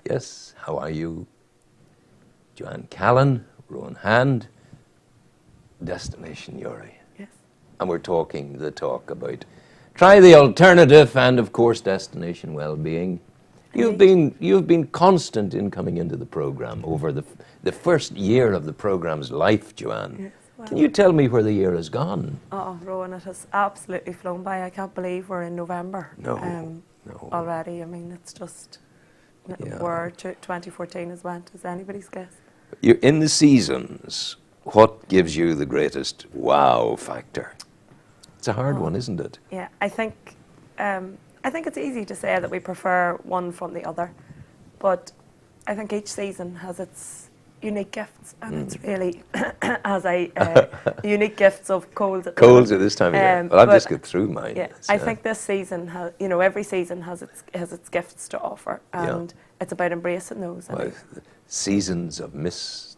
Yes, how are you? Joanne Callan, Rowan Hand, Destination Uri. Yes. And we're talking the talk about try the alternative and, of course, Destination Wellbeing. You've been constant in coming into the program over the first year of the program's life, Joanne. Yes, well, Can you tell me where the year has gone? Oh, Rowan, it has absolutely flown by. I can't believe we're in November No. already. I mean, it's just where 2014 has went, is anybody's guess. You're in the seasons. What gives you the greatest wow factor? It's a hard one, isn't it? Yeah, I think it's easy to say that we prefer one from the other, but I think each season has its unique gifts, and it's really unique gifts of colds. Colds at this time of year. Well, I'll just get through mine. Yeah, I think this season has, every season has its gifts to offer, and it's about embracing those. Well, seasons of mist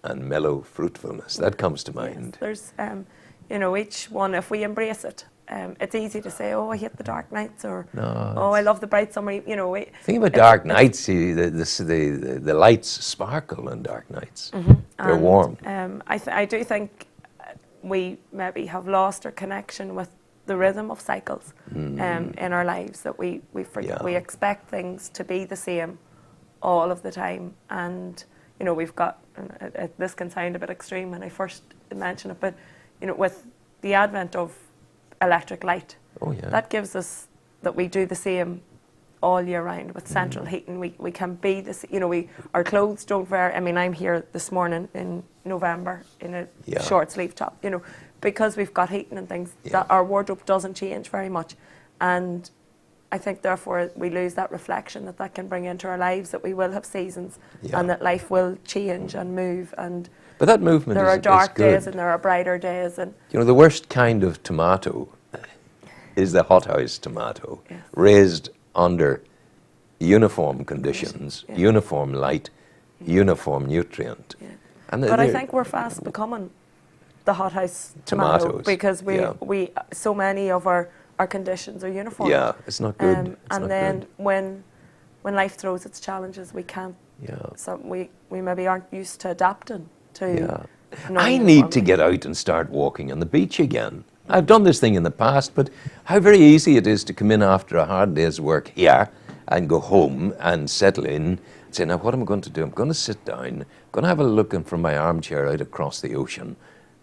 and mellow fruitfulness, that comes to mind. Yes, there's, each one, if we embrace it, it's easy to say, oh, I hate the dark nights, or oh, I love the bright summer. Think about dark nights. The lights sparkle on dark nights. They're warm. I do think we maybe have lost our connection with the rhythm of cycles in our lives. That we forget, we expect things to be the same all of the time, and we've got. This can sound a bit extreme when I first mention it, but with the advent of electric light, that gives us that we do the same all year round with central heating. We can be this, our clothes don't vary. I mean, I'm here this morning in November in a short sleeve top, because we've got heating and things, that our wardrobe doesn't change very much. And I think therefore we lose that reflection that can bring into our lives, that we will have seasons and that life will change and move. But that movement there are dark days and there are brighter days. And the worst kind of tomato is the hothouse tomato, raised under uniform conditions, uniform light, uniform nutrient. And but I think we're fast becoming the hothouse tomato because we so many of our conditions are uniform. Yeah, it's not good. And then when life throws its challenges, we can't. So we maybe aren't used to adapting to. I need to get out and start walking on the beach again. I've done this thing in the past, but how very easy it is to come in after a hard day's work here and go home and settle in and say, now what am I going to do? I'm going to sit down, I'm going to have a look in from my armchair out across the ocean.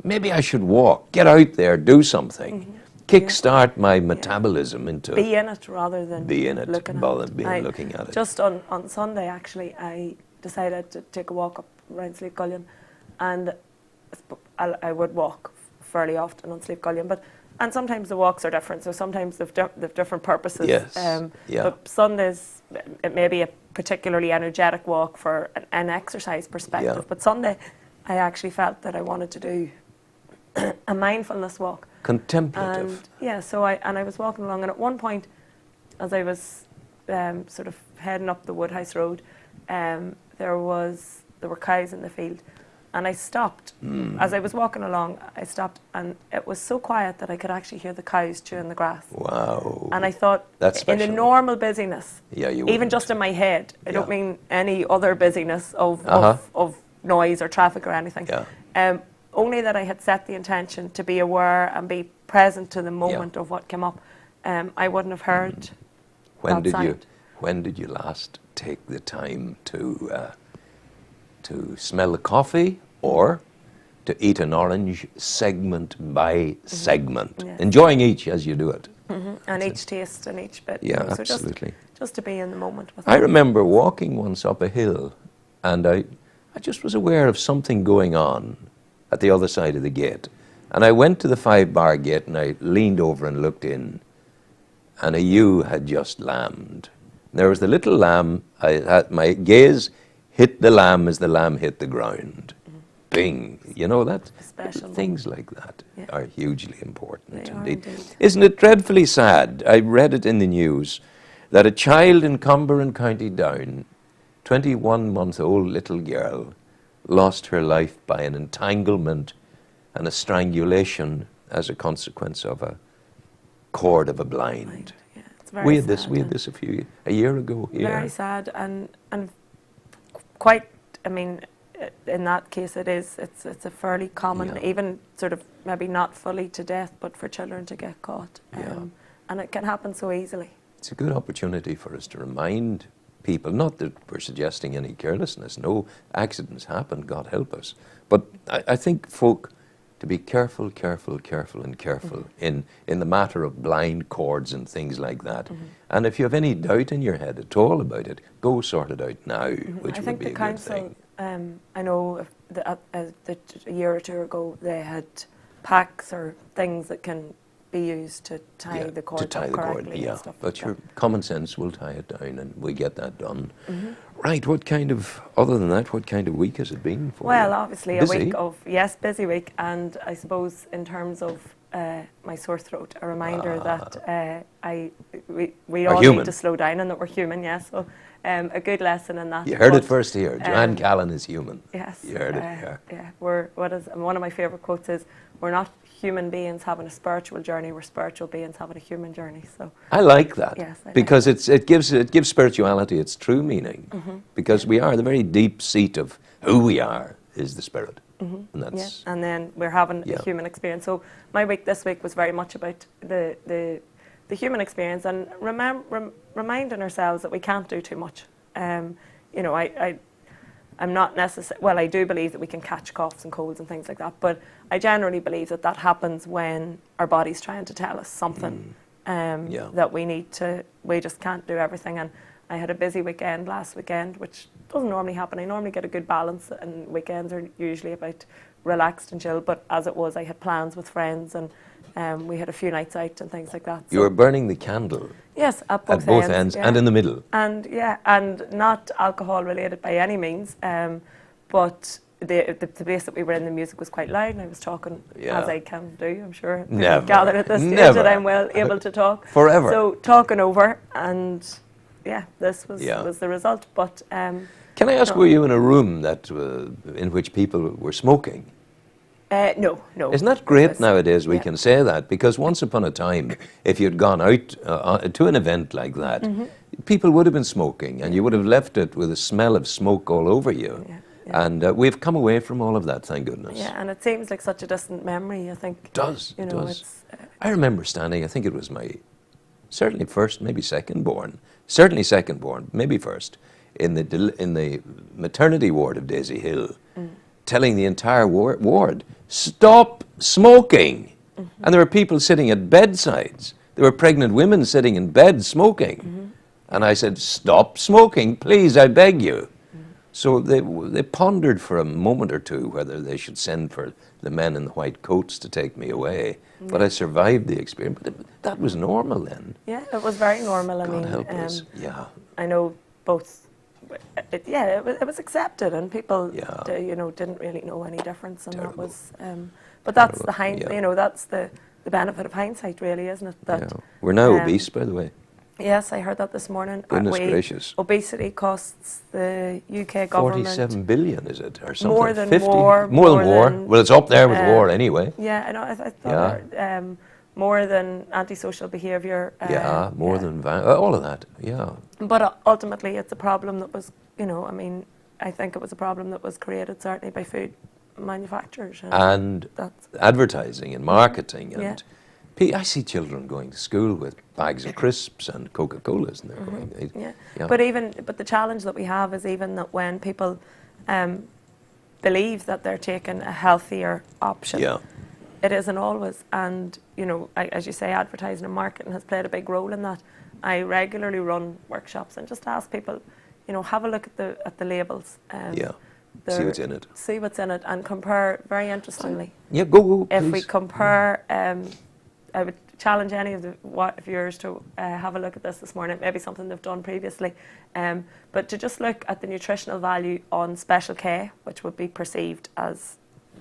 Maybe I should walk, get out there, do something. Kickstart my metabolism into... Be in it rather than looking at it. Just on Sunday, actually, I decided to take a walk up around Sleep Gullion, and I would walk fairly often on Sleep Gullion, and sometimes the walks are different, so sometimes they've different purposes. But Sundays, it may be a particularly energetic walk for an exercise perspective, but Sunday I actually felt that I wanted to do a mindfulness walk. Contemplative. And so I was walking along, and at one point, as I was sort of heading up the Woodhouse Road, there were cows in the field, and I stopped. As I was walking along, I stopped, and it was so quiet that I could actually hear the cows chewing the grass. Wow. And I thought, that's special. In the normal busyness, even just in my head, I don't mean any other busyness of noise or traffic or anything, only that I had set the intention to be aware and be present to the moment of what came up, I wouldn't have heard that sound. When did you last take the time to smell the coffee or to eat an orange segment by segment, enjoying each as you do it? And each taste and each bit. Yeah, so absolutely. Just to be in the moment with I remember walking once up a hill, and I just was aware of something going on at the other side of the gate. And I went to the 5-bar gate and I leaned over and looked in, and a ewe had just lambed. There was the little lamb. My gaze hit the lamb as the lamb hit the ground. Bing. That things like that are hugely important indeed. Isn't it dreadfully sad? I read it in the news that a child in Cumberland, County Down, 21-month-old little girl, lost her life by an entanglement and a strangulation as a consequence of a cord of a blind. We had this a year ago here. Very sad, and quite, I mean, in that case it's a fairly common, even sort of maybe not fully to death, but for children to get caught. And it can happen so easily. It's a good opportunity for us to remind people, not that we're suggesting any carelessness, no, accidents happen, God help us, but I think folk to be careful in the matter of blind cords and things like that. And if you have any doubt in your head at all about it, go sort it out now, which would be a good thing. I know a year or two ago they had packs or things that can be used to tie the cord up correctly. And stuff but like your common sense will tie it down and we get that done. Right, other than that, what kind of week has it been for you? Well, obviously busy? A week of, busy week, and I suppose in terms of my sore throat, a reminder that we all human. need to slow down and that we're human, so a good lesson in that. You heard it first here, Joanne Callan is human. Yes. You heard it here. Yeah, one of my favourite quotes is, we're not human beings having a spiritual journey, we're spiritual beings having a human journey. So I like that, yes, because it gives spirituality its true meaning, because we are the very deep seat of who we are is the spirit, and that's and then we're having a human experience. So my week this week was very much about the human experience and reminding ourselves that we can't do too much. You know, I'm not necessarily, well, I do believe that we can catch coughs and colds and things like that, but I generally believe that happens when our body's trying to tell us something that we just can't do everything. And I had a busy weekend last weekend, which doesn't normally happen. I normally get a good balance, and weekends are usually about relaxed and chill, but as it was, I had plans with friends, and we had a few nights out and things like that. You were burning the candle. Yes, at both ends and in the middle. And and not alcohol related by any means, but the place that we were in, the music was quite loud, and I was talking as I can do. I'm sure Never. gathered at this stage that I'm well able to talk forever. So talking over, and this was the result. But can I ask, were you in a room that in which people were smoking? No. Isn't that great nowadays we can say that? Because once upon a time, if you'd gone out to an event like that, people would have been smoking, and you would have left it with a smell of smoke all over you. And we've come away from all of that, thank goodness. Yeah, and it seems like such a distant memory, I think. It does, it does. I remember standing, I think it was my, certainly first, maybe second born, maybe first, in the maternity ward of Daisy Hill, telling the entire ward, stop smoking. And there were people sitting at bedsides. There were pregnant women sitting in bed smoking. And I said, stop smoking, please, I beg you. So they pondered for a moment or two whether they should send for the men in the white coats to take me away. But I survived the experience. But that was normal then. Yeah, it was very normal. God help us. I know both. It was accepted, and people, didn't really know any difference, and Terrible. that was. But that's that's the benefit of hindsight, really, isn't it? That we're now obese, by the way. Yes, I heard that this morning. Goodness gracious! Obesity costs the UK government 47 billion, is it, or something? More than 50? war. More than war. Well, it's up there with war anyway. Yeah, I know. I thought more than antisocial behaviour. More than all of that. Yeah. But ultimately, it's a problem that was, I think it was a problem that was created certainly by food manufacturers and advertising and marketing and. I see children going to school with bags of crisps and Coca-Colas, and they're going. But the challenge that we have is even that when people believe that they're taking a healthier option, it isn't always. And as you say, advertising and marketing has played a big role in that. I regularly run workshops and just ask people, have a look at the labels. See what's in it. See what's in it, and compare. Very interestingly. Go. If please. we compare. I would challenge any of the viewers to have a look at this morning. It may be something they've done previously, but to just look at the nutritional value on Special K, which would be perceived as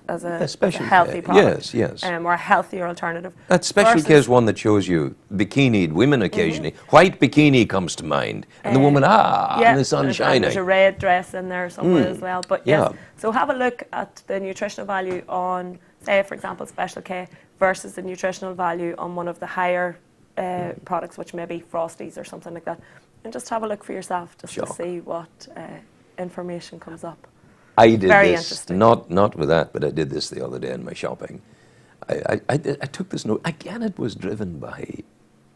a healthy product, or a healthier alternative. That Special K is one that shows you bikinied women occasionally. White bikini comes to mind, and the woman in the sun shining. There's a red dress in there somewhere as well. But so have a look at the nutritional value on, say, for example, Special K versus the nutritional value on one of the higher products, which may be Frosties or something like that, and just have a look for yourself just to see what information comes up. I did Very this, interesting. not with that, but I did this the other day in my shopping. I took this note. Again, it was driven by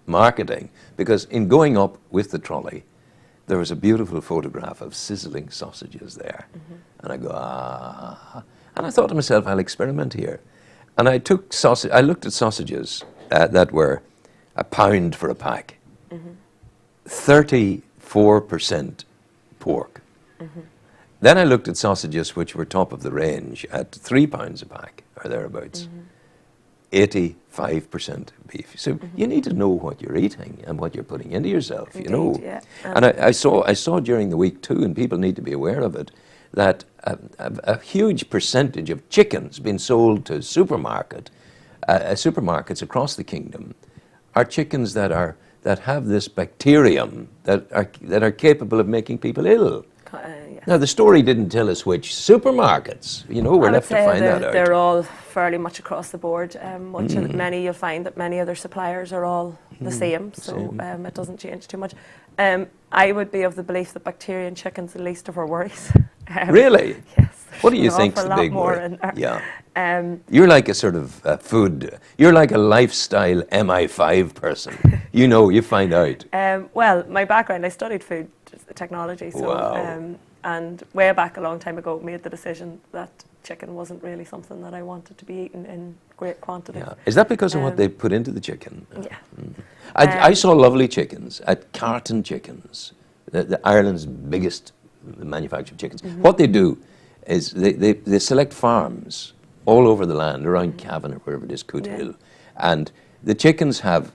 marketing, because in going up with the trolley, there was a beautiful photograph of sizzling sausages there. And I go, ah. And I thought to myself, I'll experiment here. And I took sausage, I looked at sausages that were £1 for a pack. 34% pork. Then I looked at sausages which were top of the range at £3 a pack, or thereabouts. 85% beef. So you need to know what you're eating and what you're putting into yourself, Indeed, you know. yeah. And I saw during the week too, and people need to be aware of it, that a huge percentage of chickens being sold to supermarkets across the kingdom are chickens that have this bacterium that are capable of making people ill. Yes. Now, the story didn't tell us which supermarkets. You know, we're left to find that out. They're all fairly much across the board. Many, you'll find that many other suppliers are all the same, so it doesn't change too much. I would be of the belief that bacteria in chickens are the least of our worries. Really? Yes. What do you think's the big more worry? in there. Yeah. You're like a sort of you're like a lifestyle MI5 person. You know, you find out. Well, my background, I studied food technology, so Wow. and way back a long time ago made the decision that chicken wasn't really something that I wanted to be eaten in great quantity. Yeah. Is that because of what they put into the chicken? Yeah. I saw lovely chickens at Carton Chickens, the Ireland's biggest manufacturer of chickens. What they do is they select farms all over the land, around Cavan or wherever it is, Cootehill, and the chickens have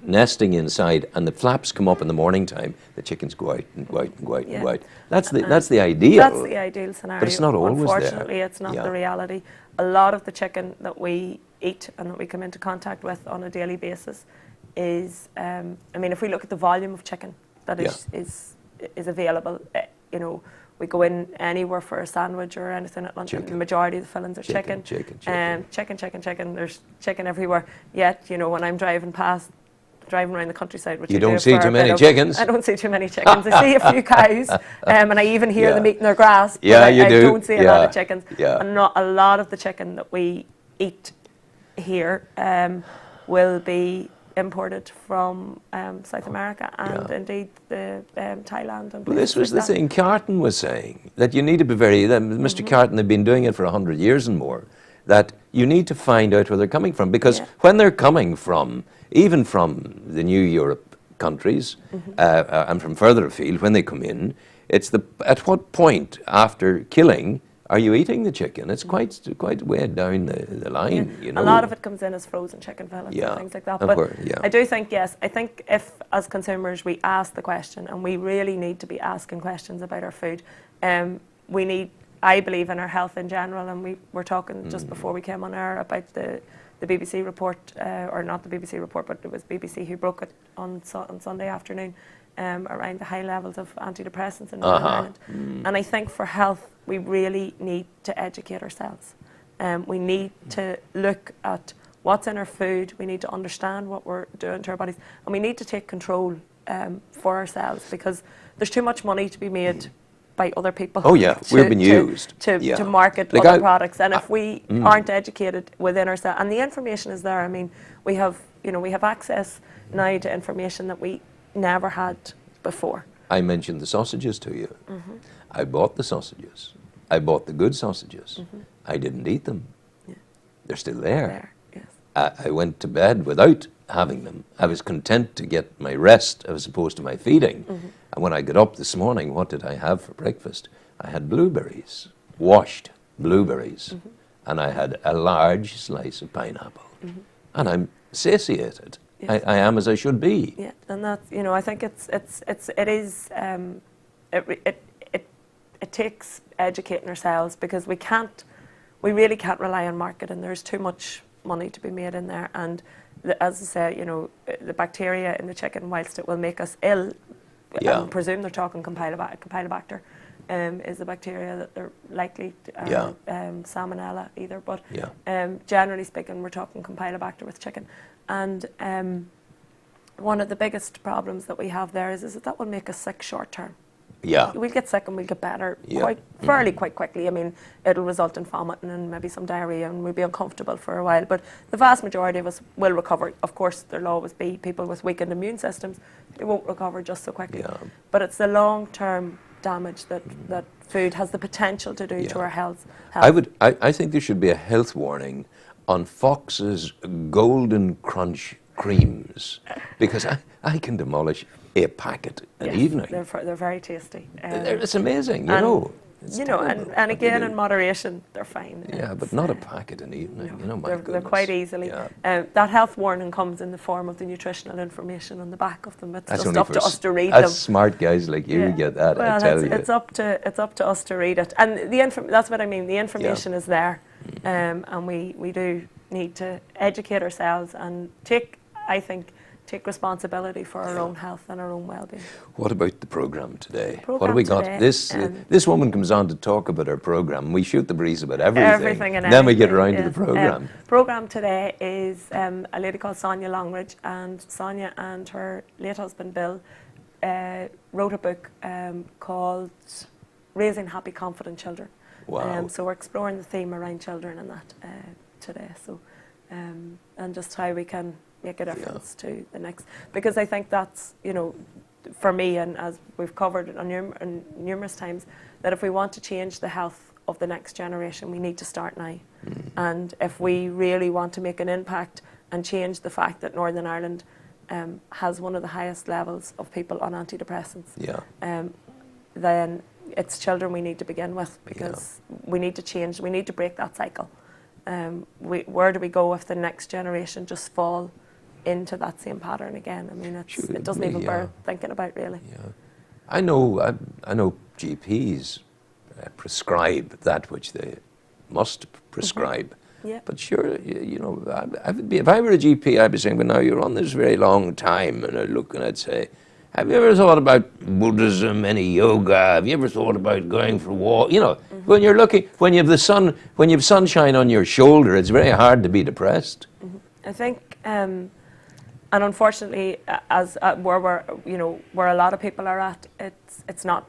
nesting inside, and the flaps come up in the morning time. The chickens go out and go out and go out and go out. That's the ideal. That's the ideal scenario. But it's not always there. Unfortunately, it's not the reality. A lot of the chicken that we eat and that we come into contact with on a daily basis is, I mean, if we look at the volume of chicken that is available, you know, we go in anywhere for a sandwich or anything at lunch, and the majority of the fillings are chicken. Chicken. There's chicken everywhere. Yet, you know, when I'm driving around the countryside, which you don't see too many chickens. I don't see too many chickens. I see a few cows, and I even hear them eating their grass. Yeah, but you do. I don't see a lot of chickens. Yeah. And not a lot of the chicken that we eat here will be imported from South America and indeed the Thailand. And well, this was the thing Carton was saying, that you need to be Mr. Carton, they've been doing it for 100 years and more, that you need to find out where they're coming from, because when they're coming from, even from the New Europe countries and from further afield, when they come in, it's at what point after killing are you eating the chicken? It's quite way down the line, you know. A lot of it comes in as frozen chicken fillets and things like that. But I do think, yes, I think if as consumers we ask the question, and we really need to be asking questions about our food, we need, I believe, in our health in general, and we were talking just before we came on air about the BBC report, or not the BBC report, but it was BBC who broke it on Sunday afternoon, around the high levels of antidepressants in Northern Ireland. And I think for health, we really need to educate ourselves. We need to look at what's in our food, we need to understand what we're doing to our bodies, and we need to take control for ourselves, because there's too much money to be made by other people. Oh yeah, we've been used to market other products, and if we aren't educated within ourselves, and the information is there. I mean, we have access now to information that we never had before. I mentioned the sausages to you. I bought the sausages. I bought the good sausages. I didn't eat them. They're still there. I went to bed without having them. I was content to get my rest as opposed to my feeding. And when I got up this morning, what did I have for breakfast? I had blueberries, washed blueberries, and I had a large slice of pineapple. And I'm satiated. I am as I should be. Yeah, and that's, you know, I think it takes educating ourselves, because we really can't rely on marketing. There's too much money to be made in there, and as I say, you know, the bacteria in the chicken, whilst it will make us ill, I presume they're talking Campylobacter, is the bacteria that they're likely to, Salmonella either, but generally speaking, we're talking Campylobacter with chicken. And one of the biggest problems that we have there is that will make us sick short term. Yeah. We'll get sick and we'll get better Yeah. fairly quite quickly. I mean, it'll result in vomiting and maybe some diarrhea, and we'll be uncomfortable for a while. But the vast majority of us will recover. Of course, there'll always be people with weakened immune systems. They won't recover just so quickly. Yeah. But it's the long-term damage that food has the potential to do to our health. I think there should be a health warning on Fox's Golden Crunch creams, because I can demolish a packet an evening. They're very tasty. It's amazing, you know. It's and again, in moderation, they're fine. Yeah, but not a packet an evening, you know, my goodness. They're quite easily. Yeah. That health warning comes in the form of the nutritional information on the back of them. It's That's just only up to us to read us them. smart guys like you get that, well, I tell you. It's up to us to read it. And that's what I mean. The information is there. And we do need to educate ourselves and take responsibility for our own health and our own well-being. What about the programme today? What have we got? Today, this woman comes on to talk about her programme. We shoot the breeze about everything. Everything and then we get anything, around to the programme. Programme today is a lady called Sonia Longridge, and Sonia and her late husband Bill wrote a book called Raising Happy, Confident Children. Wow. So we're exploring the theme around children and that today. So and just how we can make a difference to the next, because I think that's, you know, for me, and as we've covered on numerous times, that if we want to change the health of the next generation, we need to start now. And if we really want to make an impact and change the fact that Northern Ireland has one of the highest levels of people on antidepressants, then it's children we need to begin with, because we need to change, we need to break that cycle. Where do we go if the next generation just fall into that same pattern again? I mean, it doesn't even bear thinking about, really. Yeah. I know GPs prescribe that which they must prescribe. Yeah. But sure, you know, if I were a GP, I'd be saying, well, now you're on this very long time, and I'd look and I'd say, have you ever thought about Buddhism, any yoga? Have you ever thought about going for a walk? You know, when you're looking, when you have the sun, when you have sunshine on your shoulder, it's very hard to be depressed. I think, and unfortunately, as where a lot of people are at, it's not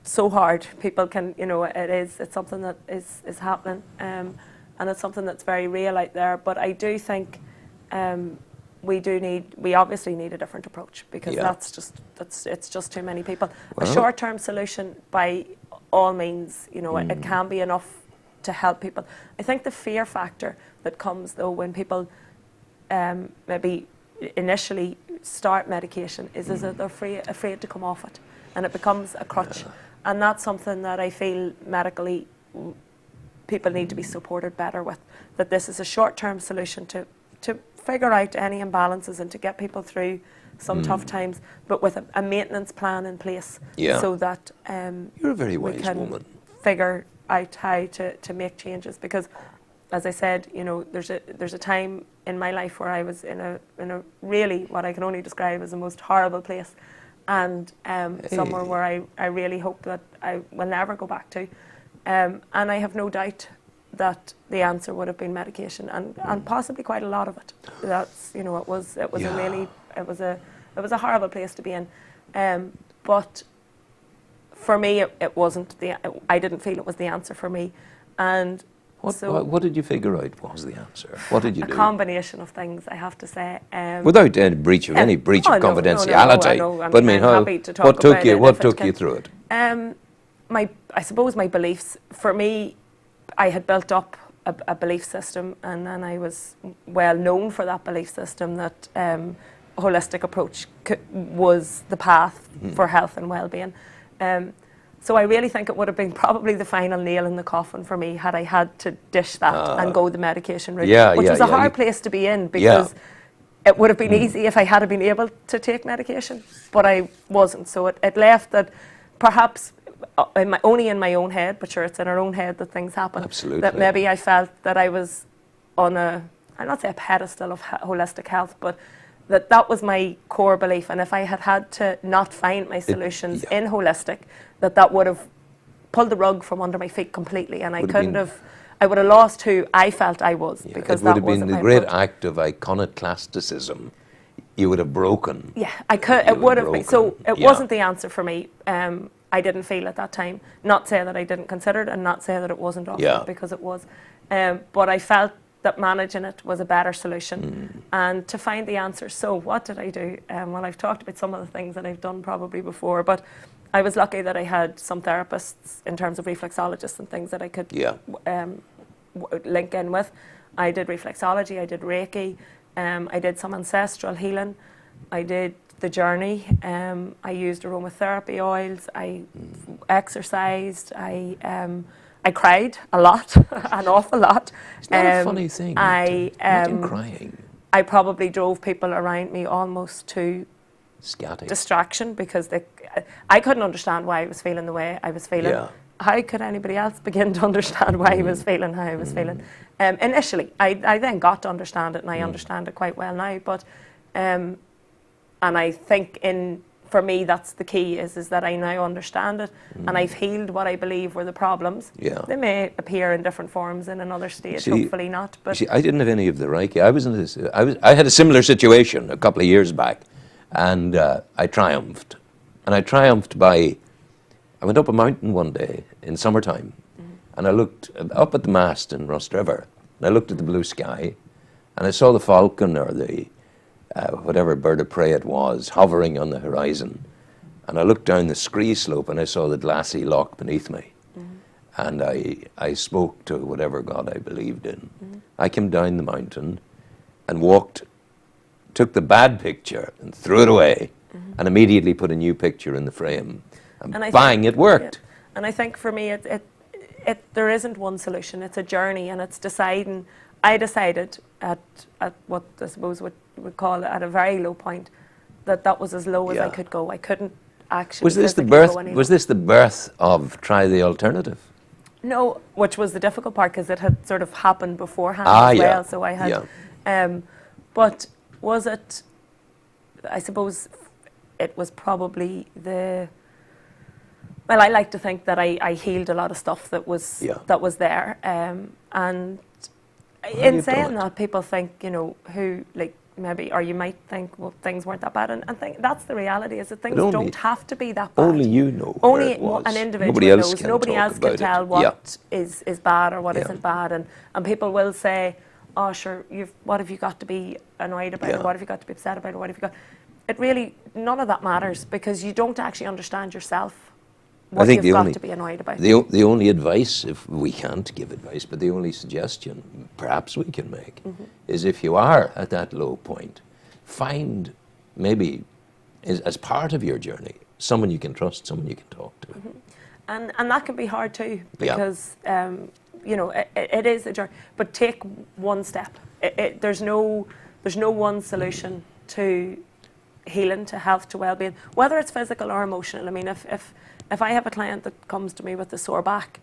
so hard. People can, you know, it's something that is happening, and it's something that's very real out there. But I do think we obviously need a different approach, because it's just too many people. Well, a short-term solution, by all means, you know, it can be enough to help people. I think the fear factor that comes, though, when people maybe initially start medication is that they're afraid to come off it, and it becomes a crutch. And that's something that I feel medically people need to be supported better with, that this is a short-term solution to figure out any imbalances and to get people through some tough times, but with a maintenance plan in place, so that you're a very wise we can woman. Figure out how to make changes. Because, as I said, you know, there's a time in my life where I was in a really, what I can only describe as the most horrible place, and somewhere where I really hope that I will never go back to, and I have no doubt that the answer would have been medication, and possibly quite a lot of it. That's, you know, it was a really, it was a horrible place to be in, but for me it wasn't I didn't feel it was the answer for me. And what did you figure out was the answer? What did you do? A combination of things, I have to say. Without any breach of confidentiality. No, but I mean, happy to talk what took you through it? I suppose my beliefs. For me, I had built up a belief system, and then I was well known for that belief system, that a holistic approach was the path for health and well-being. So I really think it would have been probably the final nail in the coffin for me had I had to dish that and go the medication route, which was a hard place to be in, because it would have been easy if I had been able to take medication, but I wasn't. So it left that perhaps only in my own head, but sure, it's in our own head that things happen. Absolutely. That maybe I felt that I was on I'll not say a pedestal of holistic health, but that was my core belief. And if I had to not find my solutions in holistic, that would have pulled the rug from under my feet completely, and I would have lost who I felt I was, because it would that have been wasn't the my great approach. act of iconoclasticism you would have broken. Yeah, I could. It would have been. So it wasn't the answer for me. I didn't feel at that time. Not say that I didn't consider it, and not say that it wasn't offered, because it was. But I felt that managing it was a better solution, and to find the answer. So what did I do? Well, I've talked about some of the things that I've done probably before, but I was lucky that I had some therapists in terms of reflexologists and things that I could link in with. I did reflexology, I did Reiki, I did some ancestral healing, I did the journey, I used aromatherapy oils, I exercised, I cried a lot, an awful lot. It's not a funny thing. Imagine crying. I probably drove people around me almost to scatty distraction, because I couldn't understand why I was feeling the way I was feeling. Yeah. How could anybody else begin to understand why I was feeling how I was feeling? Initially, I then got to understand it, and I understand it quite well now. But, and I think for me, that's the key, is that I now understand it, and I've healed what I believe were the problems. Yeah. They may appear in different forms in another stage, hopefully not. But see, I didn't have any of the Reiki. I had a similar situation a couple of years back, and I triumphed. And I triumphed by, I went up a mountain one day in summertime, and I looked up at the mast in Rust River, and I looked at the blue sky, and I saw the falcon, or the whatever bird of prey it was, hovering on the horizon. And I looked down the scree slope, and I saw the glassy loch beneath me. And I spoke to whatever God I believed in. I came down the mountain and took the bad picture and threw it away, and immediately put a new picture in the frame. And bang, it worked. Yeah. And I think for me, there isn't one solution. It's a journey, and it's deciding. I decided at what I suppose would call it, at a very low point, that was as low as I could go. I couldn't actually. Was this the birth? Was this the birth of Try the Alternative? No, which was the difficult part, because it had sort of happened beforehand as well. So I had. But was it? I suppose it was probably the. Well, I like to think that I healed a lot of stuff that was there, and in saying that, people think, who, like, maybe, or you might think, well, things weren't that bad, and that's the reality, is that things don't have to be that bad. Only you know. Only it was. An individual knows. Nobody else can tell what is bad or what isn't bad, and people will say, oh, sure, what have you got to be annoyed about, or what have you got to be upset about, or what have you got? It really, none of that matters, because you don't actually understand yourself. What you've got to be annoyed about. The only advice, if we can't give advice, but the only suggestion perhaps we can make is, if you are at that low point, find maybe as part of your journey someone you can trust, someone you can talk to. And that can be hard too, because it is a journey. But take one step. There's no one solution to healing, to health, to well-being, whether it's physical or emotional. I mean, if I have a client that comes to me with a sore back,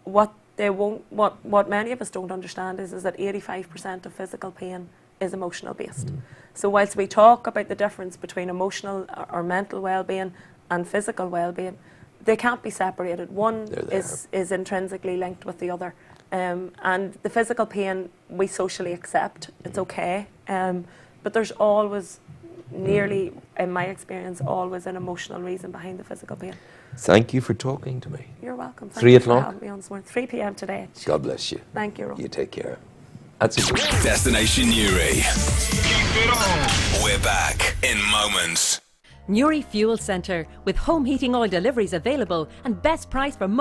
what many of us don't understand is that 85% of physical pain is emotional based. So whilst we talk about the difference between emotional or mental well-being and physical well-being, they can't be separated. One is intrinsically linked with the other. And the physical pain we socially accept, it's okay. But there's always, nearly, in my experience, always an emotional reason behind the physical pain. Thank you for talking to me. You're welcome. 3 o'clock? 3 p.m. today. God bless you. Thank you, Ron. You take care. That's a good Destination Newry. We're back in moments. Newry Fuel Centre, with home heating oil deliveries available and best price for most